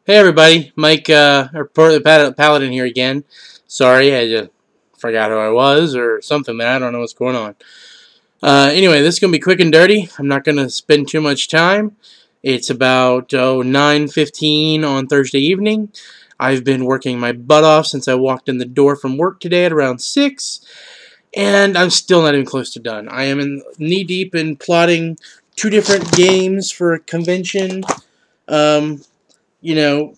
Hey everybody, Mike, Paladin here again. Sorry, I just forgot who I was or something, man. I don't know what's going on. Anyway, this is going to be quick and dirty. I'm not going to spend too much time. It's about 9:15 on Thursday evening. I've been working my butt off since I walked in the door from work today at around 6, and I'm still not even close to done. I am knee-deep in plotting two different games for a convention. Um, you know,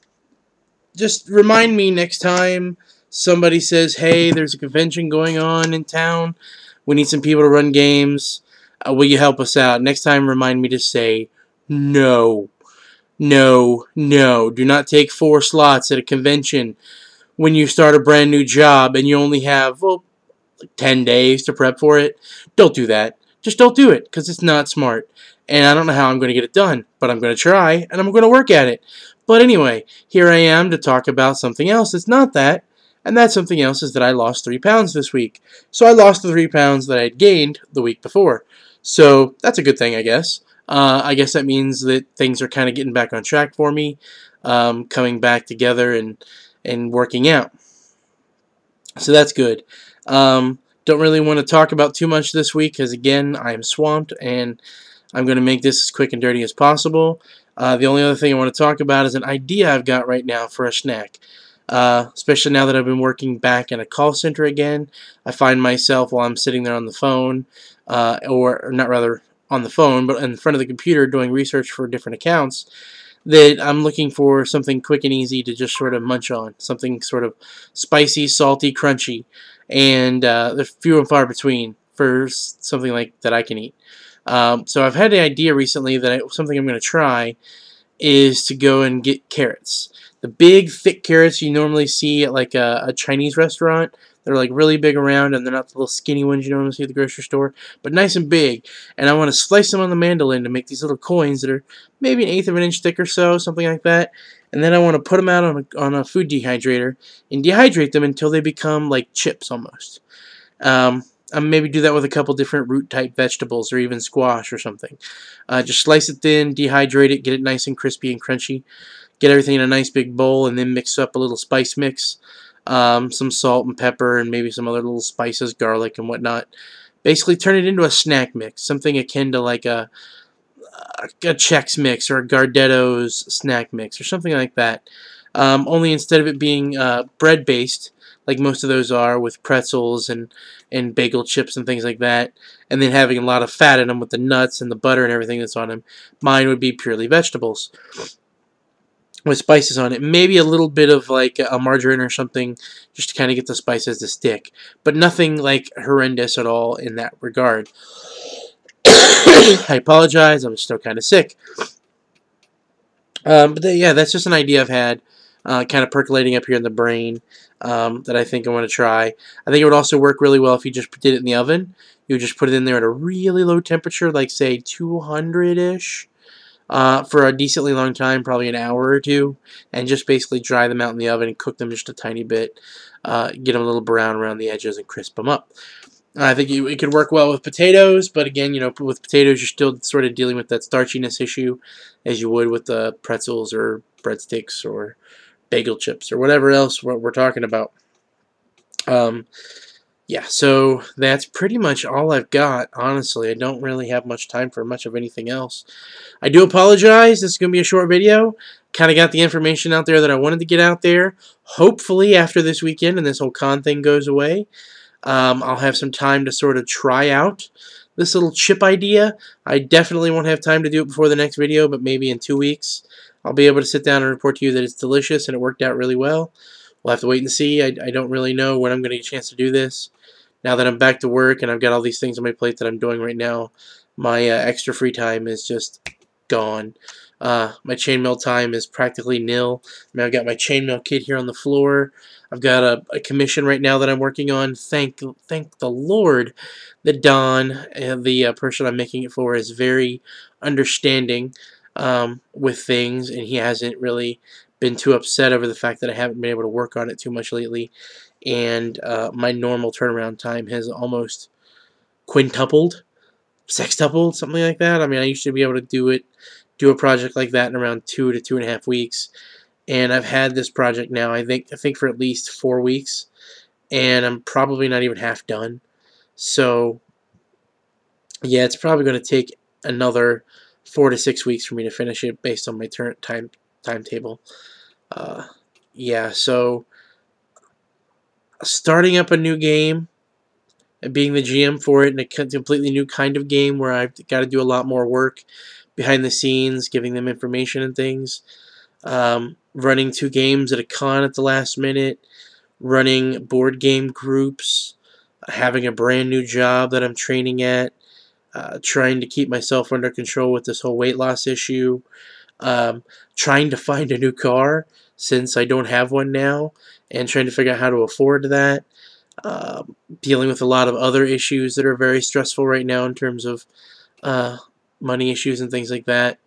just remind me next time somebody says, hey, there's a convention going on in town. We need some people to run games. Will you help us out? Next time, remind me to say no. No, no. Do not take 4 slots at a convention when you start a brand new job and you only have, like 10 days to prep for it. Don't do that. Just don't do it because it's not smart. And I don't know how I'm going to get it done, but I'm going to try and I'm going to work at it. But anyway, here I am to talk about something else that's not that. And that something else is that I lost 3 pounds this week. So I lost the 3 pounds that I had gained the week before. So that's a good thing, I guess. I guess that means that things are kind of getting back on track for me, coming back together and working out. So that's good. Don't really want to talk about too much this week because, again, I am swamped and I'm going to make this as quick and dirty as possible. The only other thing I want to talk about is an idea I've got right now for a snack. Especially now that I've been working back in a call center again, I find myself while I'm sitting there on the phone, or not rather on the phone, but in front of the computer doing research for different accounts, that I'm looking for something quick and easy to just sort of munch on, something sort of spicy, salty, crunchy, and they're few and far between for something like that I can eat. So I've had the idea recently that something I'm going to try is to go and get carrots. The big, thick carrots you normally see at like a Chinese restaurant. They're like really big around, and they're not the little skinny ones you normally see at the grocery store, but nice and big. And I want to slice them on the mandolin to make these little coins that are maybe an eighth of an inch thick or so, something like that. And then I want to put them out on a food dehydrator and dehydrate them until they become like chips almost. I maybe do that with a couple different root type vegetables or even squash or something. Just slice it thin, dehydrate it, get it nice and crispy and crunchy. Get everything in a nice big bowl and then mix up a little spice mix. Some salt and pepper and maybe some other little spices, garlic and whatnot. Basically turn it into a snack mix, something akin to like a Chex Mix or a Gardetto's snack mix or something like that. Only instead of it being bread based, like most of those are, with pretzels and bagel chips and things like that, and then having a lot of fat in them with the nuts and the butter and everything that's on them, mine would be purely vegetables with spices on it. Maybe a little bit of like a margarine or something just to kind of get the spices to stick, but nothing like horrendous at all in that regard. I apologize, I'm still kind of sick. Yeah, that's just an idea I've had, kind of percolating up here in the brain, that I think I want to try. I think it would also work really well if you just did it in the oven. You would just put it in there at a really low temperature, like say 200-ish, for a decently long time, probably an hour or two, and just basically dry them out in the oven and cook them just a tiny bit, get them a little brown around the edges and crisp them up. I think it could work well with potatoes, but again, with potatoes, you're still sort of dealing with that starchiness issue as you would with the pretzels or breadsticks or bagel chips or whatever else we're talking about. Um, yeah, so that's pretty much all I've got, honestly. I don't really have much time for much of anything else. I do apologize. This is going to be a short video. Kind of got the information out there that I wanted to get out there. Hopefully, after this weekend and this whole con thing goes away, I'll have some time to sort of try out this little chip idea. I definitely won't have time to do it before the next video, but maybe in 2 weeks I'll be able to sit down and report to you that it's delicious and it worked out really well. We'll have to wait and see. I don't really know when I'm going to get a chance to do this. Now that I'm back to work and I've got all these things on my plate that I'm doing right now, my extra free time is just gone. My chainmail time is practically nil. I mean, I've got my chainmail kit here on the floor. I've got a commission right now that I'm working on. Thank the Lord that Don, the person I'm making it for, is very understanding with things, and he hasn't really been too upset over the fact that I haven't been able to work on it too much lately. And my normal turnaround time has almost quintupled, sextupled, something like that. I mean, I used to be able to do a project like that in around 2 to 2.5 weeks, and I've had this project now, I think for at least 4 weeks, and I'm probably not even half done. So yeah, it's probably going to take another 4 to 6 weeks for me to finish it based on my timetable. Uh, yeah, so starting up a new game and being the GM for it in a completely new kind of game where I've got to do a lot more work behind the scenes, giving them information and things. Running 2 games at a con at the last minute, running board game groups, having a brand new job that I'm training at, trying to keep myself under control with this whole weight loss issue, trying to find a new car since I don't have one now, and trying to figure out how to afford that. Dealing with a lot of other issues that are very stressful right now in terms of uh, money issues and things like that.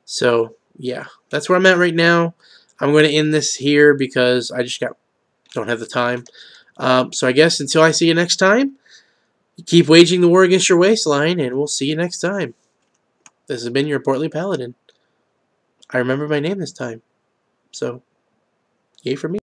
So yeah, that's where I'm at right now. I'm going to end this here because I just don't have the time. So I guess until I see you next time, keep waging the war against your waistline, and we'll see you next time. This has been your Portly Paladin. I remember my name this time. So, yay for me.